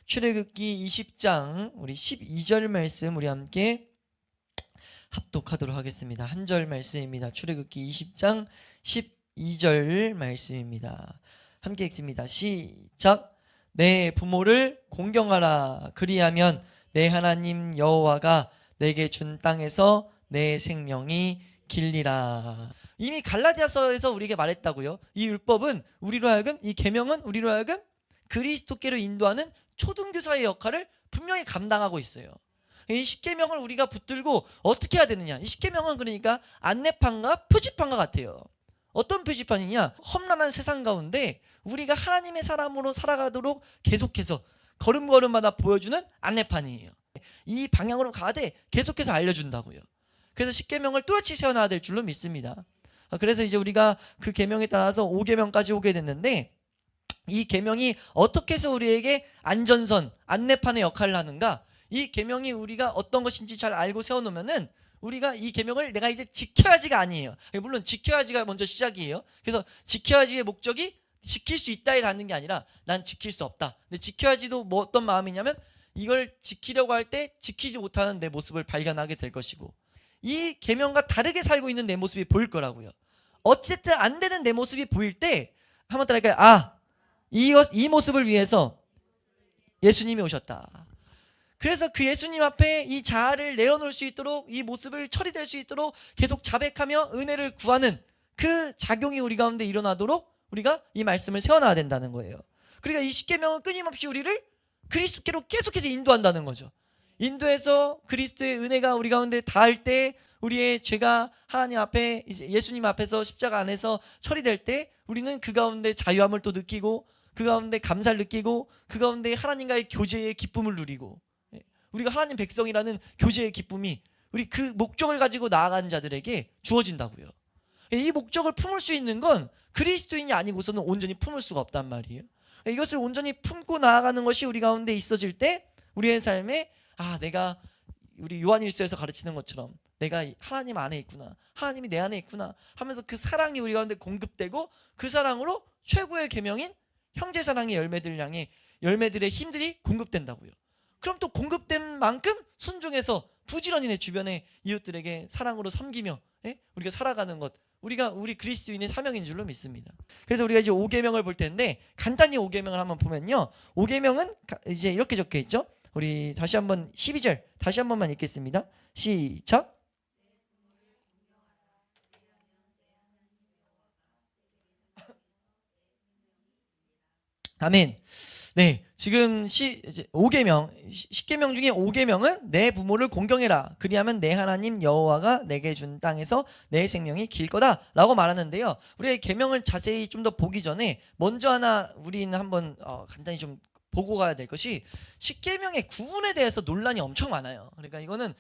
출애굽기 20장 우리 12절 말씀 우리 함께 합독하도록 하겠습니다. 한 절 말씀입니다. 출애굽기 20장 12절 말씀입니다. 함께 읽습니다. 시작. 내 부모를 공경하라. 그리하면 내 하나님 여호와가 내게 준 땅에서 내 생명이 길리라. 이미 갈라디아서에서 우리에게 말했다고요. 이 율법은 우리로 하여금, 이 계명은 우리로 하여금 그리스도께로 인도하는 초등교사의 역할을 분명히 감당하고 있어요. 이 십계명을 우리가 붙들고 어떻게 해야 되느냐. 이 십계명은 그러니까 안내판과 표지판과 같아요. 어떤 표지판이냐. 험난한 세상 가운데 우리가 하나님의 사람으로 살아가도록 계속해서 걸음걸음마다 보여주는 안내판이에요. 이 방향으로 가되 계속해서 알려준다고요. 그래서 십계명을 뚜렷이 세워놔야 될 줄로 믿습니다. 그래서 이제 우리가 그 계명에 따라서 5계명까지 오게 됐는데, 이 계명이 어떻게 해서 우리에게 안전선, 안내판의 역할을 하는가. 이 계명이 우리가 어떤 것인지 잘 알고 세워놓으면은 우리가 이 계명을 내가 이제 지켜야지가 아니에요. 물론 지켜야지가 먼저 시작이에요. 그래서 지켜야지의 목적이 지킬 수 있다에 닿는 게 아니라 난 지킬 수 없다. 근데 지켜야지도 뭐 어떤 마음이냐면 이걸 지키려고 할 때 지키지 못하는 내 모습을 발견하게 될 것이고, 이 계명과 다르게 살고 있는 내 모습이 보일 거라고요. 어쨌든 안 되는 내 모습이 보일 때 한번 따라할까요? 이 모습을 위해서 예수님이 오셨다. 그래서 그 예수님 앞에 이 자아를 내려놓을 수 있도록, 이 모습을 처리될 수 있도록 계속 자백하며 은혜를 구하는 그 작용이 우리 가운데 일어나도록 우리가 이 말씀을 세워놔야 된다는 거예요. 그러니까 이 십계명은 끊임없이 우리를 그리스도께로 계속해서 인도한다는 거죠. 인도해서 그리스도의 은혜가 우리 가운데 닿을 때, 우리의 죄가 하나님 앞에, 이제 예수님 앞에서 십자가 안에서 처리될 때 우리는 그 가운데 자유함을 또 느끼고, 그 가운데 감사를 느끼고, 그 가운데 하나님과의 교제의 기쁨을 누리고, 우리가 하나님 백성이라는 교제의 기쁨이 우리 그 목적을 가지고 나아가는 자들에게 주어진다고요. 이 목적을 품을 수 있는 건 그리스도인이 아니고서는 온전히 품을 수가 없단 말이에요. 이것을 온전히 품고 나아가는 것이 우리 가운데 있어질 때 우리의 삶에 내가 우리 요한일서에서 가르치는 것처럼 내가 하나님 안에 있구나, 하나님이 내 안에 있구나 하면서 그 사랑이 우리 가운데 공급되고, 그 사랑으로 최고의 계명인 형제사랑의 열매들 향해 열매들의 힘들이 공급된다고요. 그럼 또 공급된 만큼 순종해서 부지런히 내 주변의 이웃들에게 사랑으로 섬기며 우리가 살아가는 것, 우리 그리스도인의 사명인 줄로 믿습니다. 그래서 우리가 이제 5계명을 볼 텐데, 간단히 5계명을 한번 보면요, 5계명은 이제 이렇게 적혀 있죠. 우리 다시 한번 12절 다시 한 번만 읽겠습니다. 시작. 아멘. 네, 지금 5계명, 10계명 중에 5계명은 내 부모를 공경해라. 그리하면 내 하나님 여호와가 내게 준 땅에서 내 생명이 길 거다 라고 말하는데요, 우리의 계명을 자세히 좀 더 보기 전에 먼저 하나 우리는 한번 간단히 좀 보고 가야 될 것이, 10계명의 구분에 대해서 논란이 엄청 많아요. 그러니까 이거는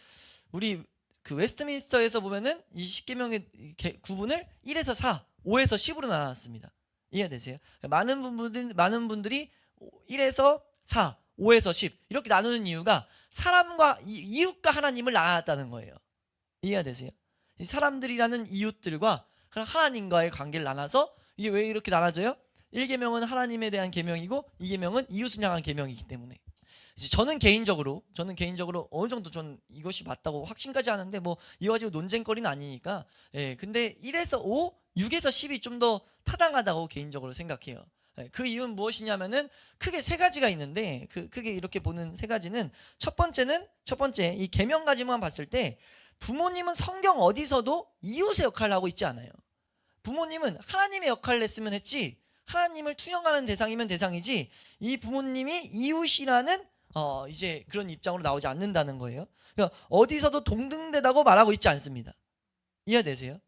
우리 그 웨스트민스터에서 보면은 이 10계명의 구분을 1에서 4, 5에서 10으로 나눴습니다. 이해되세요? 많은 분들이 1에서 4, 5에서 10 이렇게 나누는 이유가 사람과 이웃과 하나님을 나눴다는 거예요. 이해가 되세요? 이 사람들이라는 이웃들과 하나님과의 관계를 나눠서, 이게 왜 이렇게 나눠져요? 1계명은 하나님에 대한 계명이고 2계명은 이웃을 향한 계명이기 때문에. 저는 개인적으로 어느 정도 전 이것이 맞다고 확신까지 하는데, 뭐 이거 가지고 논쟁거리는 아니니까. 근데 1에서 5, 6에서 10이 좀 더 타당하다고 개인적으로 생각해요. 그 이유는 무엇이냐면은 크게 세 가지가 있는데, 크게 이렇게 보는 세 가지는, 첫 번째 이 계명 가지만 봤을 때 부모님은 성경 어디서도 이웃의 역할을 하고 있지 않아요. 부모님은 하나님의 역할을 했으면 했지, 하나님을 투영하는 대상이면 대상이지, 이 부모님이 이웃이라는 이제 그런 입장으로 나오지 않는다는 거예요. 그러니까 어디서도 동등되다고 말하고 있지 않습니다. 이해되세요?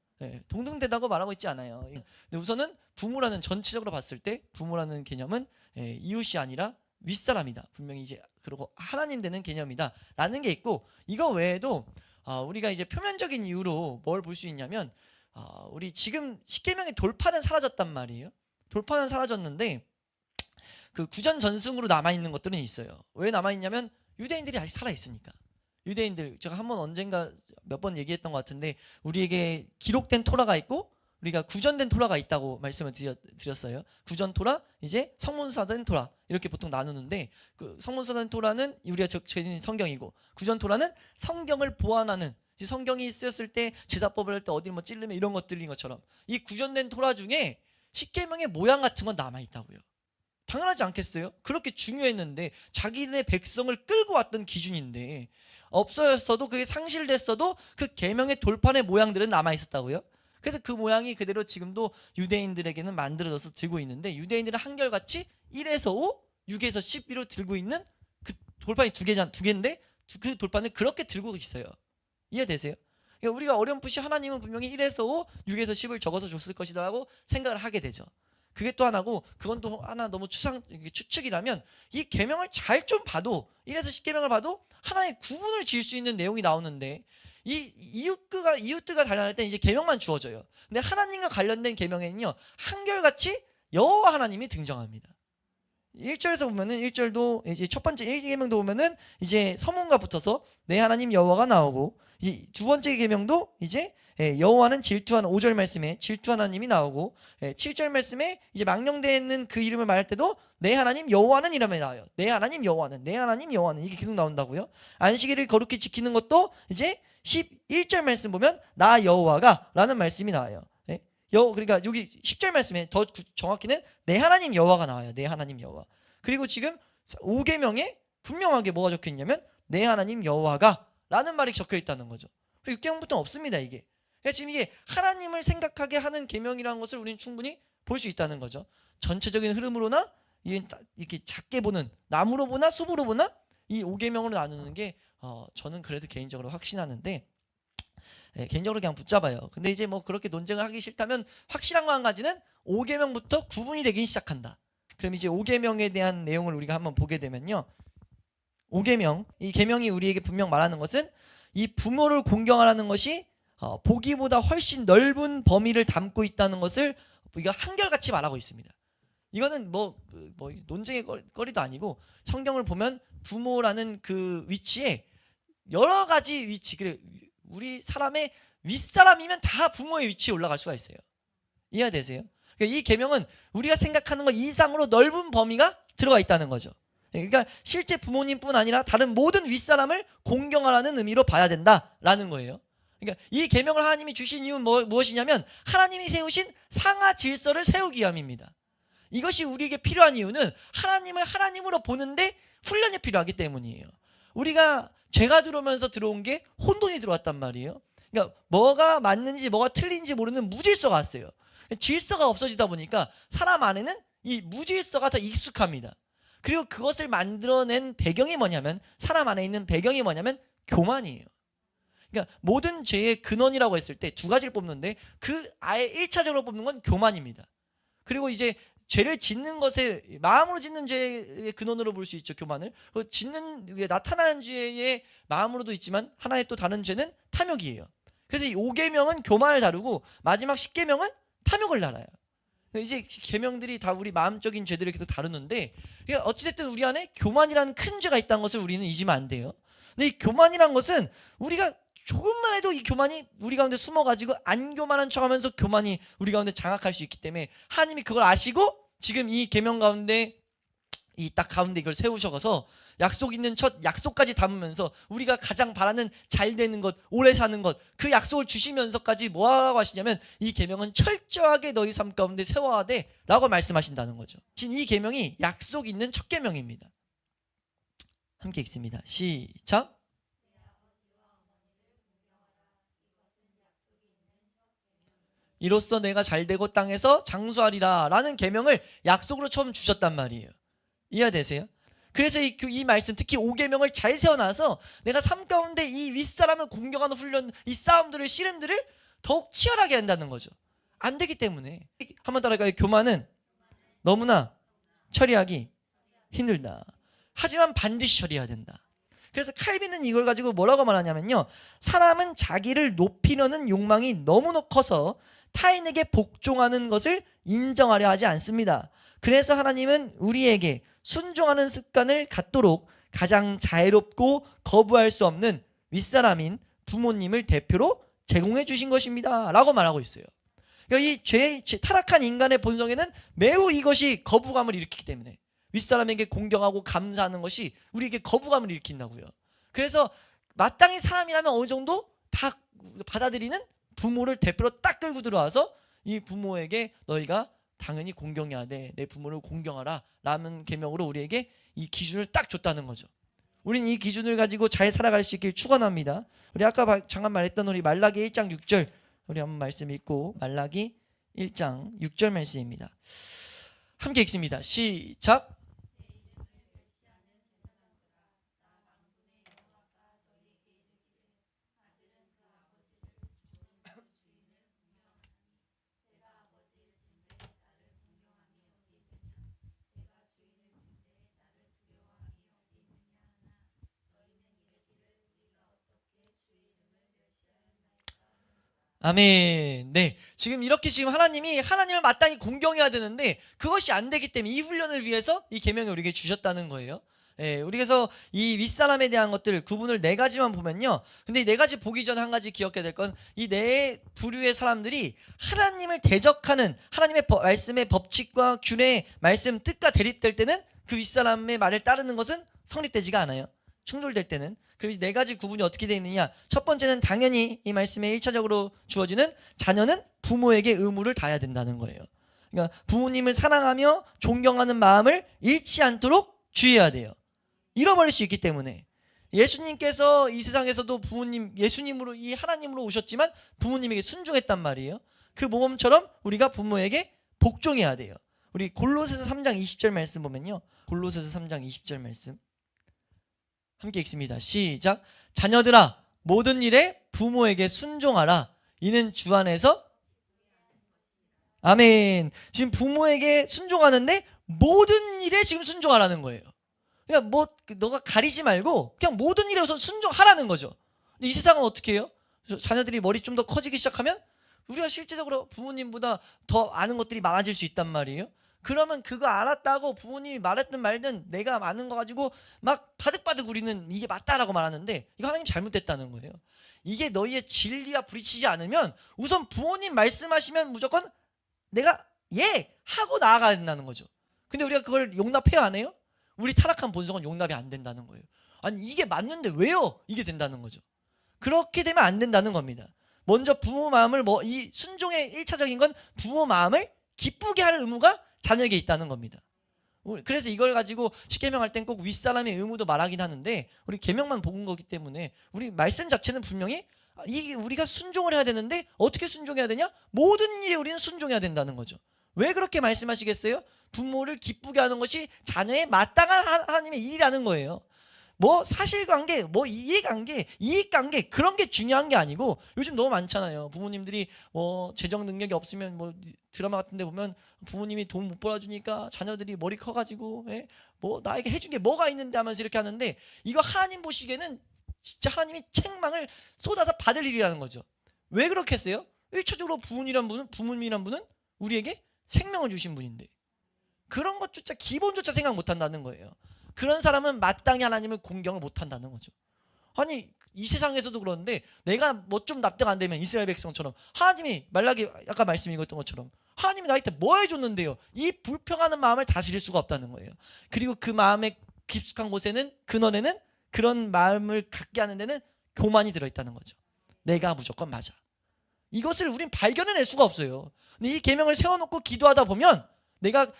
동등되다고 말하고 있지 않아요. 근데 우선은 부모라는, 전체적으로 봤을 때 부모라는 개념은 이웃이 아니라 윗사람이다. 분명히 이제 그리고 하나님 되는 개념이다 라는 게 있고, 이거 외에도 우리가 이제 표면적인 이유로 뭘 볼 수 있냐면, 우리 지금 10계명의 돌파는 사라졌단 말이에요. 돌파는 사라졌는데 그 구전 전승으로 남아있는 것들은 있어요. 왜 남아있냐면 유대인들이 아직 살아있으니까. 유대인들, 제가 한번 언젠가 몇 번 얘기했던 것 같은데, 우리에게 기록된 토라가 있고 우리가 구전된 토라가 있다고 말씀을 드렸어요. 구전 토라, 이제 성문서된 토라 이렇게 보통 나누는데 그 성문서된 토라는 우리가 적혀있는 성경이고 구전 토라는 성경을 보완하는 성경이 쓰였을 때 제사법을 할 때 어디 뭐 찔르면 이런 것들인 것처럼 이 구전된 토라 중에 십계명의 모양 같은 건 남아 있다고요. 당연하지 않겠어요? 그렇게 중요했는데 자기네 백성을 끌고 왔던 기준인데 없어졌어도 그게 상실됐어도 그 계명의 돌판의 모양들은 남아 있었다고요. 그래서 그 모양이 그대로 지금도 유대인들에게는 만들어져서 들고 있는데 유대인들은 한결같이 1에서 5, 6에서 12로 들고 있는 그 돌판이 두 개인데 그 돌판을 그렇게 들고 있어요. 이해되세요? 그러니까 우리가 어렴풋이 하나님은 분명히 1에서 5, 6에서 10을 적어서 줬을 것이다 라고 생각을 하게 되죠. 그게 또 하나고 그건 또 하나 너무 추측이라면 이 계명을 잘 좀 봐도 1에서 10계명을 봐도 하나의 구분을 지을 수 있는 내용이 나오는데 이 이웃들과 관련할 때 이제 계명만 주어져요. 근데 하나님과 관련된 계명에는요 한결같이 여호와 하나님이 등장합니다. 1절에서 보면은 1절도 이제 첫 번째 1계명도 보면은 이제 서문과 붙어서 내 하나님 여호와가 나오고 이제 두 번째 계명도 이제 여호와는 질투하는 5절 말씀에 질투하나님이 나오고 7절 말씀에 이제 망령되어 있는 그 이름을 말할 때도 내 하나님 여호와는 이름이 나와요. 내 하나님 여호와는 내 하나님 여호와는 이게 계속 나온다고요. 안식일을 거룩히 지키는 것도 이제 11절 말씀 보면 나 여호와가 라는 말씀이 나와요. 그러니까 여기 10절 말씀에 더 정확히는 내 하나님 여호와가 나와요. 내 하나님 여호와. 그리고 지금 5계명에 분명하게 뭐가 적혀 있냐면 내 하나님 여호와가 라는 말이 적혀 있다는 거죠. 그리고 6계명부터는 없습니다. 이게. 그러니까 지금 이게 하나님을 생각하게 하는 계명이라는 것을 우리는 충분히 볼 수 있다는 거죠. 전체적인 흐름으로나 이렇게 작게 보는 나무로 보나 숲으로 보나 이 5계명으로 나누는 게 저는 그래도 개인적으로 확신하는데 개인적으로 그냥 붙잡아요. 근데 이제 뭐 그렇게 논쟁을 하기 싫다면 확실한 거 한 가지는 5계명부터 구분이 되기 시작한다. 그럼 이제 5계명에 대한 내용을 우리가 한번 보게 되면요. 5계명, 이 계명이 우리에게 분명 말하는 것은 이 부모를 공경하라는 것이 보기보다 훨씬 넓은 범위를 담고 있다는 것을 우리가 한결같이 말하고 있습니다. 이거는 뭐 논쟁의 거리도 아니고 성경을 보면 부모라는 그 위치에 여러 가지 위치, 우리 사람의 윗사람이면 다 부모의 위치에 올라갈 수가 있어요. 이해되세요? 그러니까 이 계명은 우리가 생각하는 것 이상으로 넓은 범위가 들어가 있다는 거죠. 그러니까 실제 부모님뿐 아니라 다른 모든 윗사람을 공경하라는 의미로 봐야 된다라는 거예요. 그러니까 이 계명을 하나님이 주신 이유는 무엇이냐면 하나님이 세우신 상하 질서를 세우기 위함입니다. 이것이 우리에게 필요한 이유는 하나님을 하나님으로 보는데 훈련이 필요하기 때문이에요. 우리가 죄가 들어오면서 들어온 게 혼돈이 들어왔단 말이에요. 그러니까 뭐가 맞는지 뭐가 틀린지 모르는 무질서가 왔어요. 질서가 없어지다 보니까 사람 안에는 이 무질서가 더 익숙합니다. 그리고 그것을 만들어낸 배경이 뭐냐면 사람 안에 있는 배경이 뭐냐면 교만이에요. 그러니까 모든 죄의 근원이라고 했을 때 두 가지를 뽑는데 그 아예 1차적으로 뽑는 건 교만입니다. 그리고 이제 죄를 짓는 것에 마음으로 짓는 죄의 근원으로 볼 수 있죠. 교만을. 나타나는 죄의 마음으로도 있지만 하나의 또 다른 죄는 탐욕이에요. 그래서 이 5계명은 교만을 다루고 마지막 10계명은 탐욕을 다뤄요. 이제 계명들이 다 우리 마음적인 죄들을 계속 다루는데 어찌됐든 우리 안에 교만이라는 큰 죄가 있다는 것을 우리는 잊으면 안 돼요. 근데 이 교만이란 것은 우리가 조금만 해도 이 교만이 우리 가운데 숨어가지고 안 교만한 척하면서 교만이 우리 가운데 장악할 수 있기 때문에 하나님이 그걸 아시고 지금 이 계명 가운데 이 딱 가운데 이걸 세우셔서 약속 있는 첫 약속까지 담으면서 우리가 가장 바라는 잘 되는 것, 오래 사는 것, 그 약속을 주시면서까지 뭐라고 하시냐면 이 계명은 철저하게 너희 삶 가운데 세워야 돼 라고 말씀하신다는 거죠. 지금 이 계명이 약속 있는 첫 계명입니다. 함께 읽습니다. 시작. 이로써 내가 잘되고 땅에서 장수하리라 라는 계명을 약속으로 처음 주셨단 말이에요. 이해되세요? 그래서 이 말씀 특히 5계명을 잘 세워놔서 내가 삶 가운데 이 윗사람을 공경하는 훈련, 이 싸움들을 씨름들을 더욱 치열하게 한다는 거죠. 안 되기 때문에. 한번 따라갈까요? 교만은 너무나 처리하기 힘들다. 하지만 반드시 처리해야 된다. 그래서 칼빈은 이걸 가지고 뭐라고 말하냐면요. 사람은 자기를 높이려는 욕망이 너무 커서 타인에게 복종하는 것을 인정하려 하지 않습니다. 그래서 하나님은 우리에게 순종하는 습관을 갖도록 가장 자애롭고 거부할 수 없는 윗사람인 부모님을 대표로 제공해 주신 것입니다 라고 말하고 있어요. 그러니까 이 타락한 인간의 본성에는 매우 이것이 거부감을 일으키기 때문에 윗사람에게 공경하고 감사하는 것이 우리에게 거부감을 일으킨다고요. 그래서 마땅히 사람이라면 어느 정도 다 받아들이는 부모를 대표로 딱 끌고 들어와서 이 부모에게 너희가 당연히 공경해야 돼. 내 부모를 공경하라 라는 계명으로 우리에게 이 기준을 딱 줬다는 거죠. 우리는 이 기준을 가지고 잘 살아갈 수 있길 축원합니다. 우리 아까 잠깐 말했던 우리 말라기 1장 6절 우리 한번 말씀 읽고 말라기 1장 6절 말씀입니다. 함께 읽습니다. 시작. 아멘. 네. 지금 이렇게 지금 하나님이 하나님을 마땅히 공경해야 되는데 그것이 안 되기 때문에 이 훈련을 위해서 이 계명을 우리에게 주셨다는 거예요. 예, 우리 그래서 이 윗사람에 대한 것들 구분을 네 가지만 보면요. 근데 이 네 가지 보기 전에 한 가지 기억해야 될 건 이 네 부류의 사람들이 하나님을 대적하는 하나님의 말씀의 법칙과 균의 말씀 뜻과 대립될 때는 그 윗사람의 말을 따르는 것은 성립되지가 않아요. 충돌될 때는. 그래서 네 가지 구분이 어떻게 되어 있느냐. 첫 번째는 당연히 이 말씀에 1차적으로 주어지는 자녀는 부모에게 의무를 다해야 된다는 거예요. 그러니까 부모님을 사랑하며 존경하는 마음을 잃지 않도록 주의해야 돼요. 잃어버릴 수 있기 때문에. 예수님께서 이 세상에서도 부모님, 예수님으로 이 하나님으로 오셨지만 부모님에게 순종했단 말이에요. 그 모범처럼 우리가 부모에게 복종해야 돼요. 우리 골로새서 3장 20절 말씀 보면요. 골로새서 3장 20절 말씀 함께 읽습니다. 시작. 자녀들아 모든 일에 부모에게 순종하라. 이는 주 안에서 아멘. 지금 부모에게 순종하는데 모든 일에 지금 순종하라는 거예요. 그냥 뭐 너가 가리지 말고 그냥 모든 일에 우선 순종하라는 거죠. 근데 이 세상은 어떻게 해요? 자녀들이 머리 좀 더 커지기 시작하면 우리가 실제적으로 부모님보다 더 아는 것들이 많아질 수 있단 말이에요. 그러면 그거 알았다고 부모님이 말했든 말든 내가 아는 거 가지고 막 바득바득 우리는 이게 맞다라고 말하는데 이거 하나님 잘못됐다는 거예요. 이게 너희의 진리와 부딪히지 않으면 우선 부모님 말씀하시면 무조건 내가 예 하고 나아가야 된다는 거죠. 근데 우리가 그걸 용납해야 안 해요? 우리 타락한 본성은 용납이 안 된다는 거예요. 아니 이게 맞는데 왜요? 이게 된다는 거죠. 그렇게 되면 안 된다는 겁니다. 먼저 부모 마음을 이 순종의 1차적인 건 부모 마음을 기쁘게 할 의무가 자녀에게 있다는 겁니다. 그래서 이걸 가지고 십계명 할 땐 꼭 윗사람의 의무도 말하긴 하는데 우리 계명만 본 거기 때문에 우리 말씀 자체는 분명히 이게 우리가 순종을 해야 되는데 어떻게 순종해야 되냐? 모든 일에 우리는 순종해야 된다는 거죠. 왜 그렇게 말씀하시겠어요? 부모를 기쁘게 하는 것이 자녀의 마땅한 하나님의 일이라는 거예요. 뭐 사실관계, 뭐 이해관계, 이익관계 그런 게 중요한 게 아니고 요즘 너무 많잖아요. 부모님들이 뭐 재정 능력이 없으면 뭐 드라마 같은 데 보면 부모님이 돈 못 벌어주니까 자녀들이 머리 커가지고 뭐 나에게 해준 게 뭐가 있는데 하면서 이렇게 하는데 이거 하나님 보시기에는 진짜 하나님이 책망을 쏟아서 받을 일이라는 거죠. 왜 그렇게 했어요? 1차적으로 부모님이란 분은 우리에게 생명을 주신 분인데 그런 것조차 기본조차 생각 못한다는 거예요. 그런 사람은 마땅히 하나님을 공경을 못한다는 거죠. 아니 이 세상에서도 그런데 내가 뭐 좀 납득 안 되면 이스라엘 백성처럼 하나님이 말라기 아까 말씀 읽었던 것처럼 하나님이 나한테 뭐 해줬는데요. 이 불평하는 마음을 다스릴 수가 없다는 거예요. 그리고 그 마음의 깊숙한 곳에는 근원에는 그런 마음을 갖게 하는 데는 교만이 들어있다는 거죠. 내가 무조건 맞아. 이것을 우린 발견해낼 수가 없어요. 근데 이 계명을 세워놓고 기도하다 보면 내가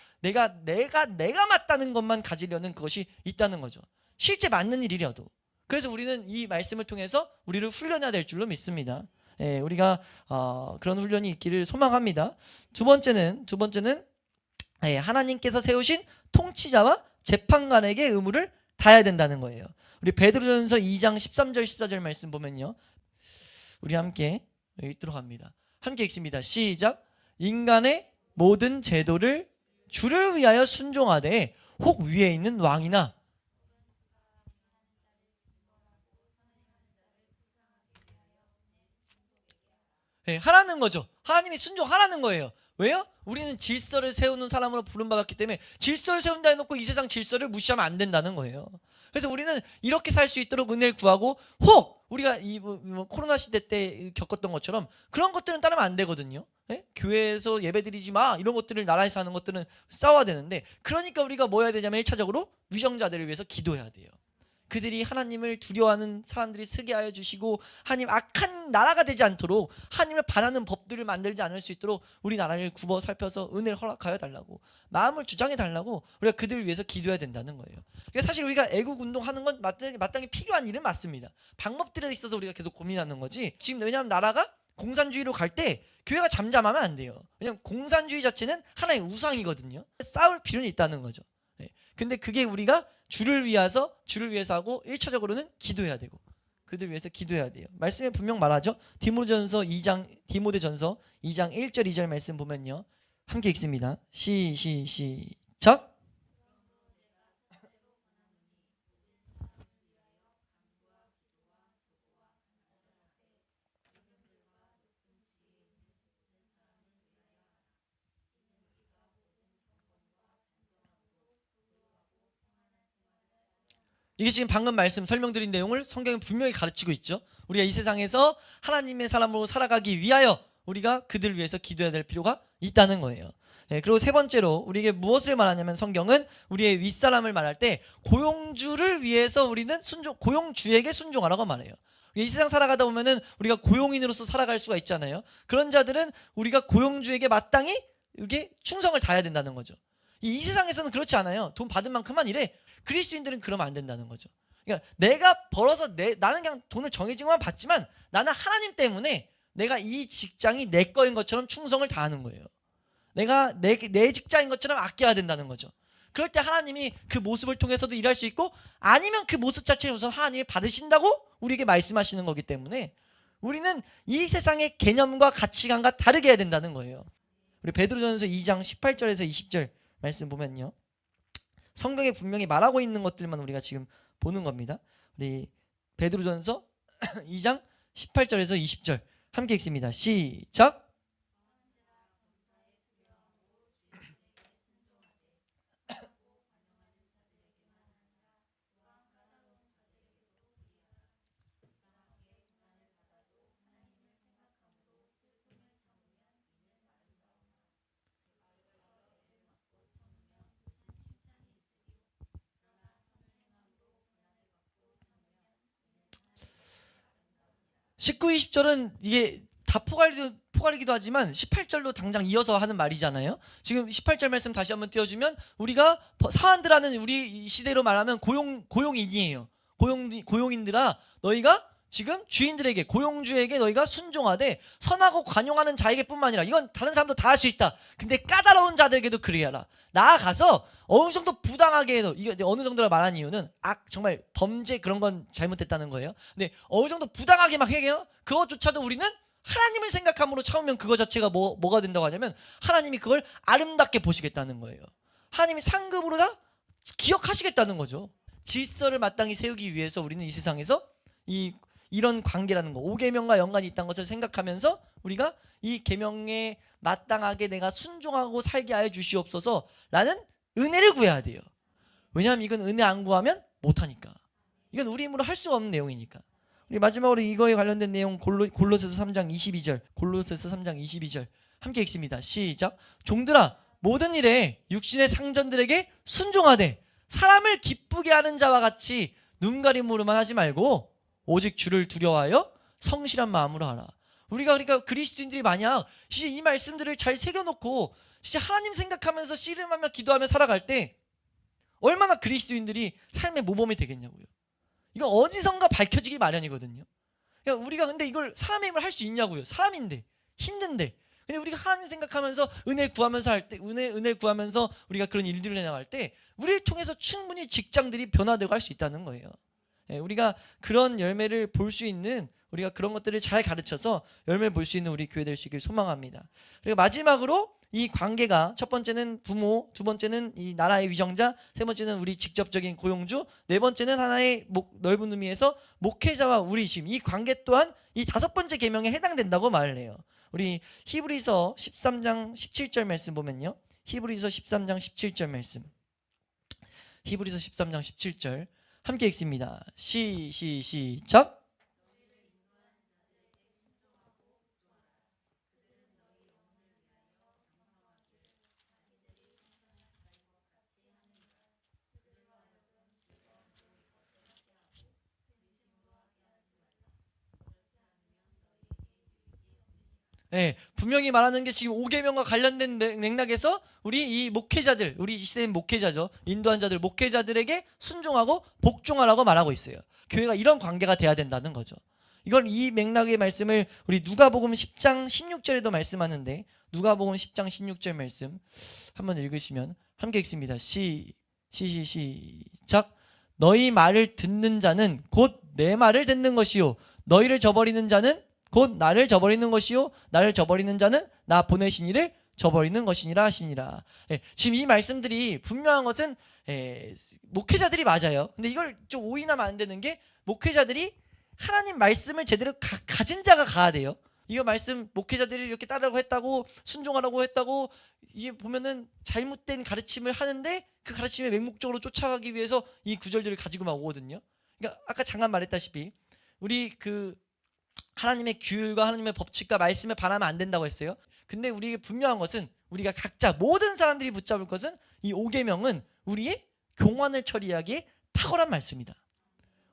맞다는 것만 가지려는 그것이 있다는 거죠. 실제 맞는 일이라도. 그래서 우리는 이 말씀을 통해서 우리를 훈련해야 될 줄로 믿습니다. 우리가 그런 훈련이 있기를 소망합니다. 두 번째는 하나님께서 세우신 통치자와 재판관에게 의무를 다해야 된다는 거예요. 우리 베드로전서 2장 13절 14절 말씀 보면요. 우리 함께 읽도록 합니다. 함께 읽습니다. 시작. 인간의 모든 제도를 주를 위하여 순종하되 혹 위에 있는 왕이나 하라는 거죠. 하나님이 순종하라는 거예요. 왜요? 우리는 질서를 세우는 사람으로 부름받았기 때문에 질서를 세운다 해놓고 이 세상 질서를 무시하면 안 된다는 거예요. 그래서 우리는 이렇게 살 수 있도록 은혜를 구하고 혹 우리가 이 코로나 시대 때 겪었던 것처럼 그런 것들은 따르면 안 되거든요. 예? 교회에서 예배드리지 마 이런 것들을 나라에서 하는 것들은 싸워야 되는데, 그러니까 우리가 뭐 해야 되냐면 1차적으로 위정자들을 위해서 기도해야 돼요. 그들이 하나님을 두려워하는 사람들이 쓰게 하여 주시고 하나님 악한 나라가 되지 않도록 하나님을 반하는 법들을 만들지 않을 수 있도록 우리나라를 굽어 살펴서 은혜를 허락하여 달라고, 마음을 주장해 달라고 우리가 그들을 위해서 기도해야 된다는 거예요. 그러니까 사실 우리가 애국 운동하는 건 마땅히 필요한 일은 맞습니다. 방법들에 있어서 우리가 계속 고민하는 거지. 지금 왜냐하면 나라가 공산주의로 갈 때 교회가 잠잠하면 안 돼요. 왜냐하면 공산주의 자체는 하나의 우상이거든요. 싸울 필요는 있다는 거죠. 네. 근데 그게 우리가 주를 위해서 하고 1차적으로는 기도해야 되고 그들 위해서 기도해야 돼요. 말씀에 분명 말하죠. 디모데전서 2장 1절 2절 말씀 보면요. 함께 읽습니다. 시작. 이게 지금 방금 말씀 설명드린 내용을 성경이 분명히 가르치고 있죠. 우리가 이 세상에서 하나님의 사람으로 살아가기 위하여 우리가 그들을 위해서 기도해야 될 필요가 있다는 거예요. 네, 그리고 세 번째로 우리에게 무엇을 말하냐면 성경은 우리의 윗사람을 말할 때 고용주를 위해서 우리는 고용주에게 순종하라고 말해요. 이 세상 살아가다 보면은 우리가 고용인으로서 살아갈 수가 있잖아요. 그런 자들은 우리가 고용주에게 마땅히 이게 충성을 다해야 된다는 거죠. 이 세상에서는 그렇지 않아요. 돈 받은 만큼만 일해. 그리스도인들은 그러면 안 된다는 거죠. 그러니까 내가 벌어서 나는 그냥 돈을 정해진 것만 받지만 나는 하나님 때문에 내가 이 직장이 내 거인 것처럼 충성을 다하는 거예요. 내가 내 직장인 것처럼 아껴야 된다는 거죠. 그럴 때 하나님이 그 모습을 통해서도 일할 수 있고, 아니면 그 모습 자체를 우선 하나님이 받으신다고 우리에게 말씀하시는 거기 때문에 우리는 이 세상의 개념과 가치관과 다르게 해야 된다는 거예요. 우리 베드로전서 2장 18절에서 20절 말씀 보면요. 성경에 분명히 말하고 있는 것들만 우리가 지금 보는 겁니다. 우리 베드로전서 2장 18절에서 20절 함께 읽습니다. 시작. (19, 20절은) 이게 다 포괄이기도 하지만 18절로 당장 이어서 하는 말이잖아요. 지금 18절 말씀 다시 한번 띄워주면, 우리가 사한들하는 우리 시대로 말하면 고용인이에요. 고용인들아, 너희가 지금 주인들에게, 고용주에게 너희가 순종하되 선하고 관용하는 자에게뿐만 아니라, 이건 다른 사람도 다 할 수 있다. 근데 까다로운 자들에게도 그리하라. 나아가서 어느 정도 부당하게 해도, 이게 어느 정도라 말한 이유는 정말 범죄 그런 건 잘못됐다는 거예요. 근데 어느 정도 부당하게 막 해요. 그것조차도 우리는 하나님을 생각함으로 참으면 그거 자체가 뭐가 된다고 하냐면, 하나님이 그걸 아름답게 보시겠다는 거예요. 하나님이 상급으로 다 기억하시겠다는 거죠. 질서를 마땅히 세우기 위해서 우리는 이 세상에서 이런 관계라는 거, 5계명과 연관이 있다는 것을 생각하면서 우리가 이 계명에 마땅하게 내가 순종하고 살게 하여 주시옵소서 라는 은혜를 구해야 돼요. 왜냐하면 이건 은혜 안 구하면 못하니까. 이건 우리 힘으로 할 수가 없는 내용이니까. 우리 마지막으로 이거에 관련된 내용 골로새서 3장 22절 함께 읽습니다. 시작. 종들아, 모든 일에 육신의 상전들에게 순종하되 사람을 기쁘게 하는 자와 같이 눈가림으로만 하지 말고 오직 주를 두려워하여 성실한 마음으로 하라. 우리가 그러니까 그리스도인들이 만약 진짜 이 말씀들을 잘 새겨놓고 진짜 하나님 생각하면서 씨름하며 기도하며 살아갈 때 얼마나 그리스도인들이 삶의 모범이 되겠냐고요. 이건 어디선가 밝혀지기 마련이거든요. 그러니까 우리가 근데 이걸 사람의 힘을 할 수 있냐고요. 사람인데, 힘든데. 근데 우리가 하나님 생각하면서 은혜를 구하면서 할 때, 은혜를 구하면서 우리가 그런 일들을 해나갈 때 우리를 통해서 충분히 직장들이 변화되고 할 수 있다는 거예요. 우리가 그런 열매를 볼 수 있는, 우리가 그런 것들을 잘 가르쳐서 열매를 볼 수 있는 우리 교회 될 수 있기를 소망합니다. 그리고 마지막으로 이 관계가, 첫 번째는 부모, 두 번째는 이 나라의 위정자, 세 번째는 우리 직접적인 고용주, 네 번째는 하나의 넓은 의미에서 목회자와 우리 지금 이 관계 또한 이 다섯 번째 계명에 해당된다고 말을 해요. 우리 히브리서 13장 17절 말씀 보면요. 히브리서 13장 17절 말씀. 히브리서 13장 17절 함께 읽습니다. 시작. 예, 분명히 말하는 게 지금 5계명과 관련된 맥락에서 우리 이 목회자들, 우리 이 시대의 목회자죠, 인도한 자들, 목회자들에게 순종하고 복종하라고 말하고 있어요. 교회가 이런 관계가 돼야 된다는 거죠. 이걸 이 맥락의 말씀을 우리 누가복음 10장 16절에도 말씀하는데, 누가복음 10장 16절 말씀 한번 읽으시면 함께 읽습니다. 시작. 너희 말을 듣는 자는 곧 내 말을 듣는 것이요, 너희를 저버리는 자는 곧 나를 저버리는 것이요, 나를 저버리는 자는 나 보내신 이를 저버리는 것이니라 하시니라. 예, 지금 이 말씀들이 분명한 것은 목회자들이 맞아요. 근데 이걸 좀 오인하면 안 되는 게, 목회자들이 하나님 말씀을 제대로 가진 자가 가야 돼요. 이거 말씀 목회자들이 이렇게 따르라고 했다고, 순종하라고 했다고, 이게 보면은 잘못된 가르침을 하는데 그 가르침에 맹목적으로 쫓아가기 위해서 이 구절들을 가지고 막 오거든요. 그러니까 아까 잠깐 말했다시피 우리 그 하나님의 규율과 하나님의 법칙과 말씀에 반하면 안 된다고 했어요. 근데 우리에게 분명한 것은, 우리가 각자 모든 사람들이 붙잡을 것은, 이 5계명은 우리의 교만을 처리하기에 탁월한 말씀이다.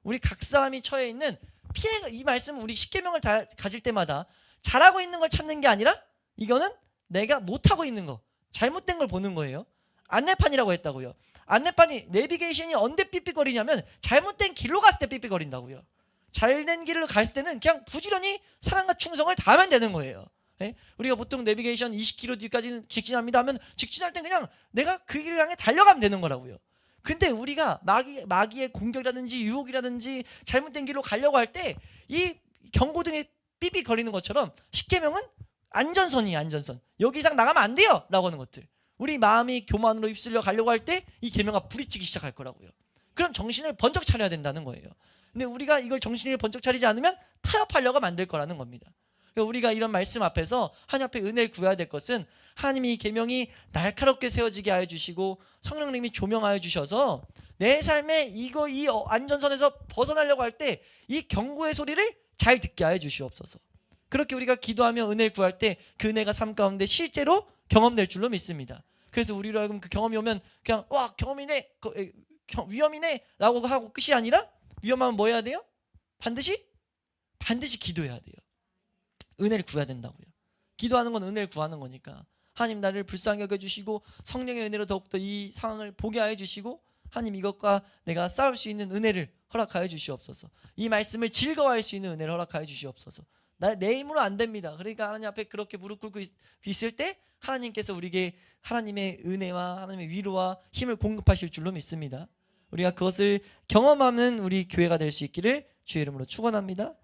우리 각 사람이 처해 있는 피해가, 이 말씀 우리 10계명을 다 가질 때마다 잘하고 있는 걸 찾는 게 아니라 이거는 내가 못하고 있는 거, 잘못된 걸 보는 거예요. 안내판이라고 했다고요. 안내판이, 내비게이션이 언제 삐삐거리냐면 잘못된 길로 갔을 때 삐삐거린다고요. 잘된 길을 갔을 때는 그냥 부지런히 사랑과 충성을 다하면 되는 거예요. 예? 우리가 보통 내비게이션 20km 뒤까지는 직진합니다 하면 직진할 땐 그냥 내가 그 길을 향해 달려가면 되는 거라고요. 근데 우리가 마귀의 공격이라든지 유혹이라든지 잘못된 길로 가려고 할 때 이 경고등에 삐삐 거리는 것처럼 10계명은 안전선이에요. 안전선. 여기 이상 나가면 안 돼요 라고 하는 것들. 우리 마음이 교만으로 휩쓸려 가려고 할 때 이 계명가 부딪히기 시작할 거라고요. 그럼 정신을 번쩍 차려야 된다는 거예요. 근데 우리가 이걸 정신을 번쩍 차리지 않으면 타협하려고 만들 거라는 겁니다. 그러니까 우리가 이런 말씀 앞에서 하나님 앞에 은혜를 구해야 될 것은, 하나님이 이 계명이 날카롭게 세워지게 하여 주시고 성령님이 조명하여 주셔서 내 삶에 이 안전선에서 벗어나려고 할 때 이 경고의 소리를 잘 듣게 하여 주시옵소서. 그렇게 우리가 기도하며 은혜를 구할 때 그 은혜가 삶 가운데 실제로 경험될 줄로 믿습니다. 그래서 우리로 하여금 그 경험이 오면 그냥 와 경험이네, 위험이네 라고 하고 끝이 아니라, 위험하면 뭐 해야 돼요? 반드시 기도해야 돼요. 은혜를 구해야 된다고요. 기도하는 건 은혜를 구하는 거니까, 하나님 나를 불쌍히 여겨주시고 성령의 은혜로 더욱더 이 상황을 보게 하여 주시고, 하나님 이것과 내가 싸울 수 있는 은혜를 허락하여 주시옵소서. 이 말씀을 즐거워할 수 있는 은혜를 허락하여 주시옵소서. 내 힘으로 안 됩니다. 그러니까 하나님 앞에 그렇게 무릎 꿇고 있을 때 하나님께서 우리에게 하나님의 은혜와 하나님의 위로와 힘을 공급하실 줄로 믿습니다. 우리가 그것을 경험하는 우리 교회가 될 수 있기를 주의 이름으로 축원합니다.